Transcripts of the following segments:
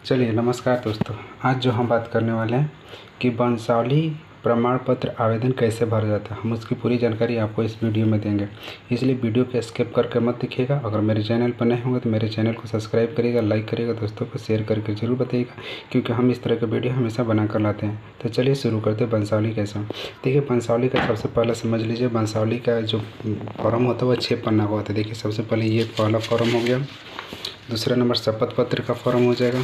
चलिए नमस्कार दोस्तों। आज जो हम बात करने वाले हैं कि वंशावली प्रमाण पत्र आवेदन कैसे भरा जाता है, हम उसकी पूरी जानकारी आपको इस वीडियो में देंगे। इसलिए वीडियो को स्किप करके मत देखिएगा। अगर मेरे चैनल पर नए होंगे तो मेरे चैनल को सब्सक्राइब करिएगा, लाइक करिएगा, दोस्तों को शेयर करके जरूर बताइएगा, क्योंकि हम इस तरह के वीडियो हमेशा बना कर लाते हैं। तो चलिए शुरू करते हैं वंशावली कैसा। देखिए वंशावली का सबसे पहले समझ लीजिए, वंशावली का जो फॉर्म होता है वो 6 पन्ना का होता है। देखिए सबसे पहले ये पहला फॉर्म हो गया, दूसरा नंबर शपथ पत्र का फॉर्म हो जाएगा,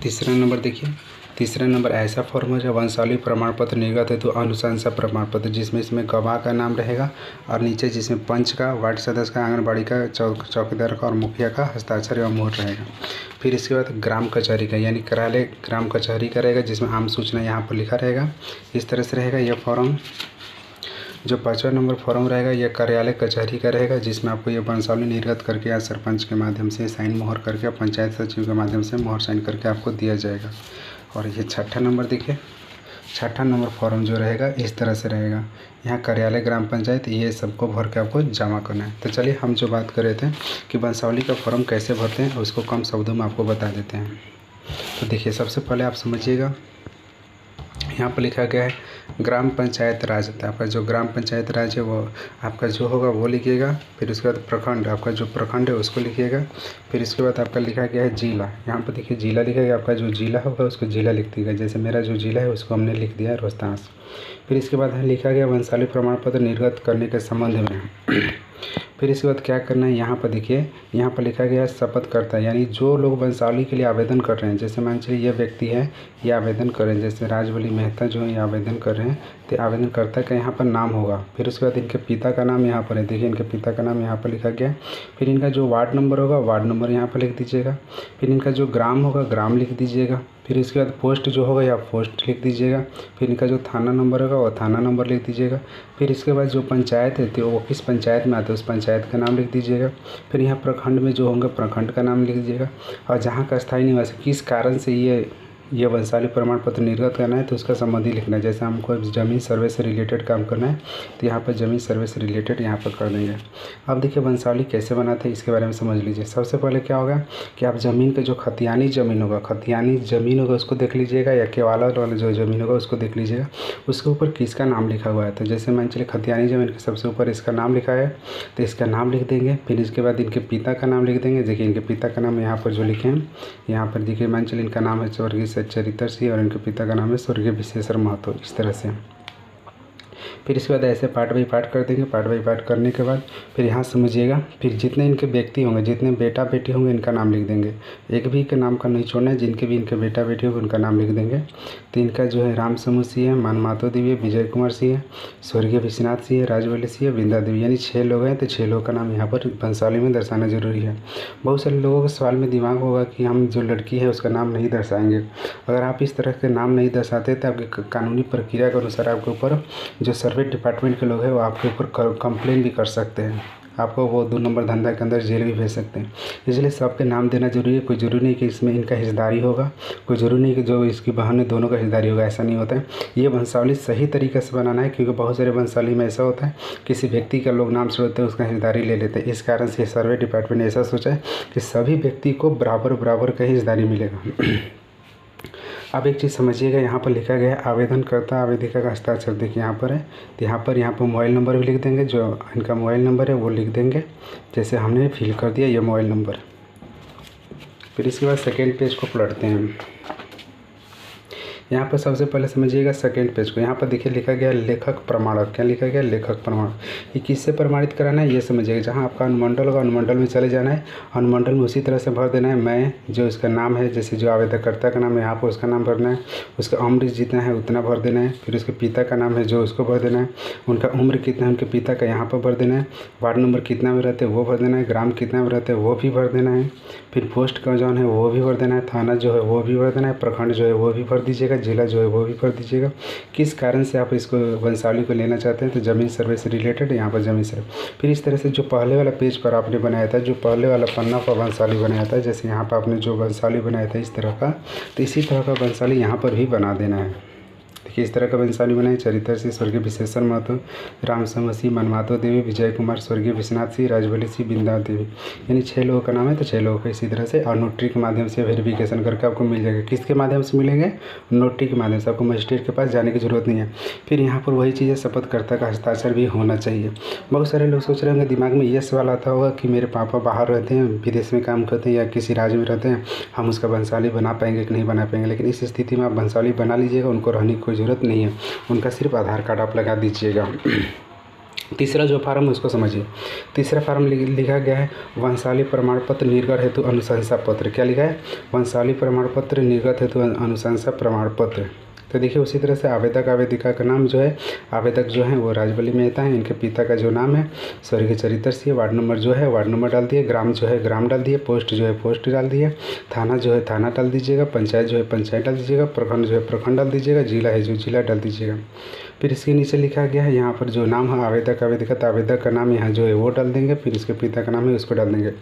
तीसरा नंबर देखिए, तीसरा नंबर ऐसा फॉर्म हो जाए वंशावली प्रमाण पत्र निर्गत है तो अनुशंसा प्रमाण पत्र, जिसमें इसमें गवाह का नाम रहेगा और नीचे जिसमें पंच का, वार्ड सदस्य का, आंगनबाड़ी का, चौकीदार का और मुखिया का हस्ताक्षर एवं मोहर रहेगा। फिर इसके बाद ग्राम कचहरी का यानी कार्यालय ग्राम कचहरी का रहेगा, जिसमें आम सूचना यहाँ पर लिखा रहेगा। इस तरह से रहेगा यह फॉर्म। जो 5वां नंबर फॉर्म रहेगा यह कार्यालय कचहरी का रहेगा, जिसमें आपको ये वंशावली निर्गत करके या सरपंच के माध्यम से साइन मोहर करके पंचायत सचिव के माध्यम से मोहर साइन करके आपको दिया जाएगा। और ये 6ठा नंबर देखिए, 6ठा नंबर फॉर्म जो रहेगा इस तरह से रहेगा। यहाँ कार्यालय ग्राम पंचायत ये सबको भर के आपको जमा करना है। तो चलिए हम जो बात कर रहे थे कि वंशावली का फॉर्म कैसे भरते हैं उसको कम शब्दों में आपको बता देते हैं। तो देखिए सबसे पहले आप समझिएगा, यहाँ पर लिखा गया है ग्राम पंचायत राज। तो आपका जो ग्राम पंचायत राज है वो आपका जो होगा वो लिखिएगा। फिर उसके बाद प्रखंड, आपका जो प्रखंड है उसको लिखिएगा। फिर इसके बाद आपका लिखा गया है जिला। यहाँ पर देखिए जिला लिखा गया, आपका जो जिला होगा उसको जिला लिख दीजिएगा। जैसे मेरा जो जिला है उसको हमने लिख दिया है रोहतास। फिर इसके बाद लिखा गया वंशावली प्रमाण पत्र निर्गत करने के संबंध में। फिर इसके बाद क्या करना है, यहाँ पर देखिए, यहाँ पर लिखा गया है शपथकर्ता, यानी जो लोग वंशावली के लिए आवेदन कर रहे हैं। जैसे मान चलिए ये व्यक्ति है, ये आवेदन कर रहे हैं, जैसे राजवली मेहता जो है ये आवेदन कर रहे हैं, तो आवेदनकर्ता का यहाँ पर नाम होगा। फिर उसके बाद इनके पिता का नाम यहाँ पर है, देखिए इनके पिता का नाम यहाँ पर लिखा गया है। फिर इनका जो वार्ड नंबर होगा वार्ड नंबर यहाँ पर लिख दीजिएगा। फिर इनका जो ग्राम होगा ग्राम लिख दीजिएगा। फिर इसके बाद पोस्ट जो होगा या पोस्ट लिख दीजिएगा। फिर इनका जो थाना नंबर होगा वो थाना नंबर लिख दीजिएगा। फिर इसके बाद जो पंचायत है तो वो किस पंचायत में आता है उस पंचायत का नाम लिख दीजिएगा। फिर यहाँ प्रखंड में जो होंगे प्रखंड का नाम लिख दीजिएगा। और जहाँ का स्थायी निवासी किस कारण से ये वंशावली प्रमाण पत्र निर्गत करना है तो उसका संबंधी लिखना है। जैसे हमको ज़मीन सर्वे से रिलेटेड काम करना है तो यहाँ पर ज़मीन सर्वे से रिलेटेड यहाँ पर कर देंगे। अब देखिए वंशावली कैसे बनाते हैं इसके बारे में समझ लीजिए। सबसे पहले क्या होगा कि आप ज़मीन का जो खतियानी ज़मीन होगा उसको देख लीजिएगा, या केवाला वाला जो ज़मीन होगा उसको देख लीजिएगा। उसके ऊपर किसका नाम लिखा हुआ है, तो जैसे मान चलिए खतियानी ज़मीन के सबसे ऊपर इसका नाम लिखा है तो इसका नाम लिख देंगे। फिर इसके बाद इनके पिता का नाम लिख देंगे। देखिए इनके पिता का नाम यहाँ पर जो लिखे हैं, यहाँ पर देखिए मान चलिए इनका नाम है स्वर्गीय चरित्र सिंह और इनके पिता का नाम है स्वर्गीय विश्वेश्वर महतो, इस तरह से। फिर इसके बाद ऐसे पार्ट बाई पार्ट कर देंगे। पार्ट बाई पार्ट करने के बाद फिर यहाँ समझिएगा, फिर जितने इनके व्यक्ति होंगे, जितने बेटा बेटी होंगे इनका नाम लिख देंगे। एक भी के नाम का नहीं छोड़ना है, जिनके भी इनके बेटा बेटी होंगे उनका नाम लिख देंगे। तो इनका जो है राम समूह सिंह है, मान मातो देवी है, विजय कुमार सिंह है, स्वर्गीय विश्वनाथ सिंह है, राजवल्ली सिंह है, विंदा देवी, यानी 6 लोग हैं। तो 6 लोगों का नाम यहाँ पर वंशावली में दर्शाना जरूरी है। बहुत सारे लोगों के सवाल में दिमाग होगा कि हम जो लड़की है उसका नाम नहीं दर्शाएंगे। अगर आप इस तरह के नाम नहीं दर्शाते तो आपकी कानूनी प्रक्रिया के अनुसार आपके ऊपर जो सर्वे डिपार्टमेंट के लोग हैं वो आपके ऊपर कंप्लेन भी कर सकते हैं, आपको वो 2 नंबर धंधा के अंदर जेल भी भेज सकते हैं। इसलिए सबके नाम देना जरूरी है। कोई ज़रूरी नहीं कि इसमें इनका हिस्सेदारी होगा, कोई ज़रूरी नहीं कि जो इसकी बहन है दोनों का हिस्सेदारी होगा, ऐसा नहीं होता है। ये वंशावली सही तरीके से बनाना है, क्योंकि बहुत सारे वंशावली में ऐसा होता है किसी व्यक्ति का लोग नाम छोड़ते हैं उसका हिस्सेदारी ले लेते हैं। इस कारण से सर्वे डिपार्टमेंट ने ऐसा सोचा है कि सभी व्यक्ति को बराबर का हिस्सेदारी मिलेगा। अब एक चीज़ समझिएगा, यहाँ पर लिखा गया है आवेदनकर्ता आवेदिका का हस्ताक्षर। देखिए यहाँ पर है, तो यहाँ पर मोबाइल नंबर भी लिख देंगे, जो इनका मोबाइल नंबर है वो लिख देंगे, जैसे हमने फिल कर दिया ये मोबाइल नंबर। फिर इसके बाद सेकेंड पेज को पलटते हैं। यहाँ पर सबसे पहले समझिएगा सेकेंड पेज को। यहाँ पर देखिए लिखा गया लेखक प्रमाणक। क्या लिखा गया, लेखक प्रमाणक। ये किससे प्रमाणित कराना है ये समझिएगा। जहाँ आपका अनुमंडल होगा अनुमंडल में चले जाना है, अनुमंडल में उसी तरह से भर देना है। मैं जो इसका नाम है, जैसे जो आवेदनकर्ता का नाम है यहाँ पर उसका नाम भरना है, उसका उम्र जितना है उतना भर देना है। फिर उसके पिता का नाम है जो उसको भर देना है, उनका उम्र कितना है उनके पिता का यहाँ पर भर देना है। वार्ड नंबर कितना में रहते हैं वो भर देना है, ग्राम कितना में रहते हैं वो भी भर देना है। फिर पोस्ट का जो है वो भी भर देना है, थाना जो है वो भी भर देना है, प्रखंड जो है वो भी भर दीजिएगा, जिला जो है वो भी भर दीजिएगा। किस कारण से आप इसको वंशावली को लेना चाहते हैं, तो ज़मीन सर्वे से रिलेटेड यहाँ पर ज़मीन सर्वे। फिर इस तरह से जो पहले वाला पेज पर आपने बनाया था, जो पहले वाला पन्ना पर वंशावली बनाया था, जैसे यहाँ पर आपने जो वंशावली बनाया था इस तरह का, तो इसी तरह का वंशावली यहाँ पर भी बना देना है। देखिए इस तरह का वंशावली बनाए। चरित्र से स्वर्गीय विशेषण महतो, राम समसी, मनमातो देवी, विजय कुमार, स्वर्गीय विश्वनाथ सिंह, राजवली सिंह, बिंदा देवी, यानी 6 लोगों का नाम है तो 6 लोगों का इसी तरह से। और नोटरी के माध्यम से वेरिफिकेशन करके आपको मिल जाएगा। किसके माध्यम से मिलेंगे? नोटरी के माध्यम से। आपको मजिस्ट्रेट के पास जाने की जरूरत नहीं है। फिर यहाँ पर वही चीज़ है, शपथकर्ता का हस्ताक्षर भी होना चाहिए। बहुत सारे लोग सोच रहे होंगे, दिमाग में ये सवाल आता होगा कि मेरे पापा बाहर रहते हैं, विदेश में काम करते हैं या किसी राज्य में रहते हैं, हम उसका वंशावली बना पाएंगे कि नहीं बना पाएंगे। लेकिन इस स्थिति में आप वंशावली बना लीजिएगा, उनको रहने की कोई ज़रूरत नहीं है, उनका सिर्फ आधार कार्ड आप लगा दीजिएगा। तीसरा जो फार्म है उसको समझिए। तीसरा फार्म लिखा गया है वंशावली प्रमाण पत्र निर्गत हेतु अनुशंसा पत्र। क्या लिखा है? वंशावली प्रमाण पत्र निर्गत हेतु अनुशंसा प्रमाण पत्र। तो देखिए उसी तरह से आवेदक आवेदिका का नाम जो है, आवेदक जो है वो राजबली मेहता है, इनके पिता का जो नाम है स्वर्गीय चरित्र सिंह, वार्ड नंबर जो है वार्ड नंबर डाल दिए, ग्राम जो है ग्राम डाल दिए, पोस्ट जो है पोस्ट डाल दिए, थाना जो है थाना डाल दीजिएगा, पंचायत जो है पंचायत डाल दीजिएगा, प्रखंड जो है प्रखंड डाल दीजिएगा, जिला है जो जिला डाल दीजिएगा। फिर इसके नीचे लिखा गया है यहाँ पर जो नाम है आवेदक आवेदिका, तो आवेदक का नाम यहाँ जो है वो डाल देंगे, फिर इसके पिता का नाम है उसको डाल देंगे।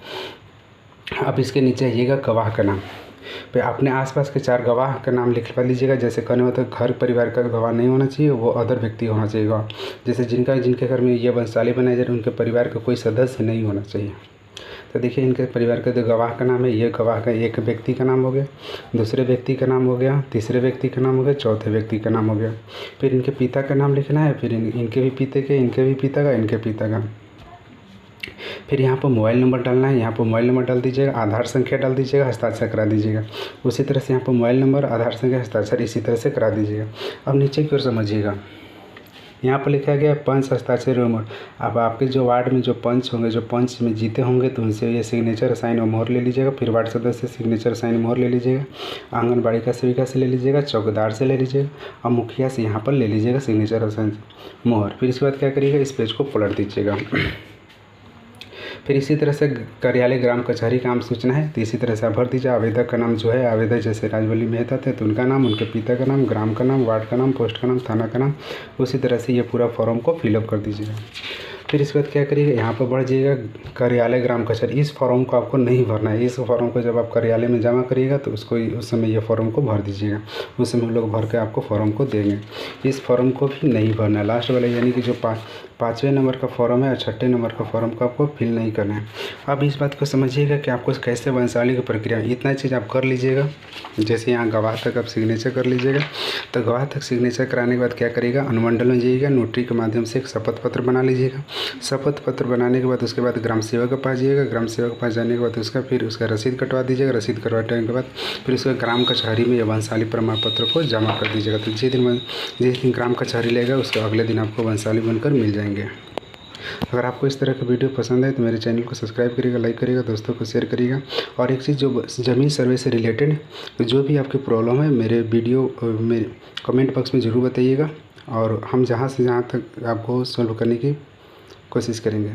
अब इसके नीचे आइएगा गवाह का नाम। फिर अपने आसपास के 4 गवाह का नाम लिखवा लीजिएगा। जैसे कहने मतलब घर परिवार का गवाह नहीं होना चाहिए, वो अदर व्यक्ति होना चाहिए गवाह। जैसे जिनके घर में ये वंशावली बनाया जा रहा है उनके परिवार का कोई सदस्य नहीं होना चाहिए। तो देखिए इनके परिवार का जो गवाह का नाम है, ये गवाह का एक व्यक्ति का नाम हो गया, दूसरे व्यक्ति का नाम हो गया, तीसरे व्यक्ति का नाम हो गया, चौथे व्यक्ति का नाम हो गया। फिर इनके पिता का नाम लिखना है, फिर इनके भी पिता का, इनके भी पिता का, इनके पिता का। फिर यहाँ पर मोबाइल नंबर डालना है, यहाँ पर मोबाइल नंबर डाल दीजिएगा, आधार संख्या डाल दीजिएगा, हस्ताक्षर करा दीजिएगा। उसी तरह से यहाँ पर मोबाइल नंबर, आधार संख्या, हस्ताक्षर इसी तरह से करा दीजिएगा। अब नीचे की ओर समझिएगा, यहाँ पर लिखा गया पंच हस्ताक्षर मोहर। अब आपके जो वार्ड में जो पंच होंगे, जो पंच में जीते होंगे तो उनसे ये सिग्नेचर साइन और मोहर ले लीजिएगा। फिर वार्ड सदस्य से सिग्नेचर साइन मोहर ले लीजिएगा, आंगनबाड़ी का सेविका से ले लीजिएगा, चौकीदार से ले लीजिएगा और मुखिया से यहाँ पर ले लीजिएगा सिग्नेचर और साइन मोहर। फिर इसके बाद क्या करिएगा, इस पेज को पलट दीजिएगा। फिर इसी तरह से कार्यालय ग्राम कचहरी काम सूचना है, तो इसी तरह से आप भर दीजिए। आवेदक का नाम जो है, आवेदक जैसे राजवली मेहता थे तो उनका नाम, उनके पिता का नाम, ग्राम का नाम, वार्ड का नाम, पोस्ट का नाम, थाना का नाम, उसी तरह से ये पूरा फॉर्म को फिलअप कर दीजिएगा। फिर इसके बाद क्या करिएगा, यहाँ पर बढ़ जाइएगा कार्यालय ग्राम कचहरी। इस फॉर्म को आपको नहीं भरना है। इस फॉर्म को जब आप कार्यालय में जमा करिएगा तो उसको उस समय ये फॉर्म को भर दीजिएगा। उस समय लोग भर के आपको फॉर्म को देंगे। इस फॉर्म को भी नहीं भरना है। लास्ट वाला यानी कि जो 5वें नंबर का फॉर्म है और 6ठे नंबर का फॉर्म को आपको फिल नहीं करना है। अब इस बात को समझिएगा कि आपको कैसे वंशावली की प्रक्रिया, इतना चीज़ आप कर लीजिएगा। जैसे यहाँ गवाह तक आप सिग्नेचर कर लीजिएगा, तो गवाह तक सिग्नेचर कराने के बाद क्या करिएगा, अनुमंडल में जाइएगा, नोटरी के माध्यम से एक शपथ पत्र बना लीजिएगा। शपथ पत्र बनाने के बाद उसके बाद ग्राम सेवक के पास जाइएगा। ग्राम सेवक के पास जाने के बाद उसका रसीद कटवा दीजिएगा। रसीद कटवाने के बाद फिर उसका ग्राम कचहरी में या वंशावली प्रमाण पत्र को जमा कर दीजिएगा। तो जिस दिन ग्राम कचहरी लेगा उसके अगले दिन आपको वंशावली बनकर मिल जाएंगे। अगर आपको इस तरह का वीडियो पसंद है तो मेरे चैनल को सब्सक्राइब करिएगा, लाइक करिएगा, दोस्तों को शेयर करिएगा। और एक चीज़, जो ज़मीन सर्वे से रिलेटेड जो भी आपकी प्रॉब्लम है मेरे वीडियो में कमेंट बॉक्स में ज़रूर बताइएगा और हम जहाँ से जहाँ तक आपको सॉल्व करने की कोशिश करेंगे।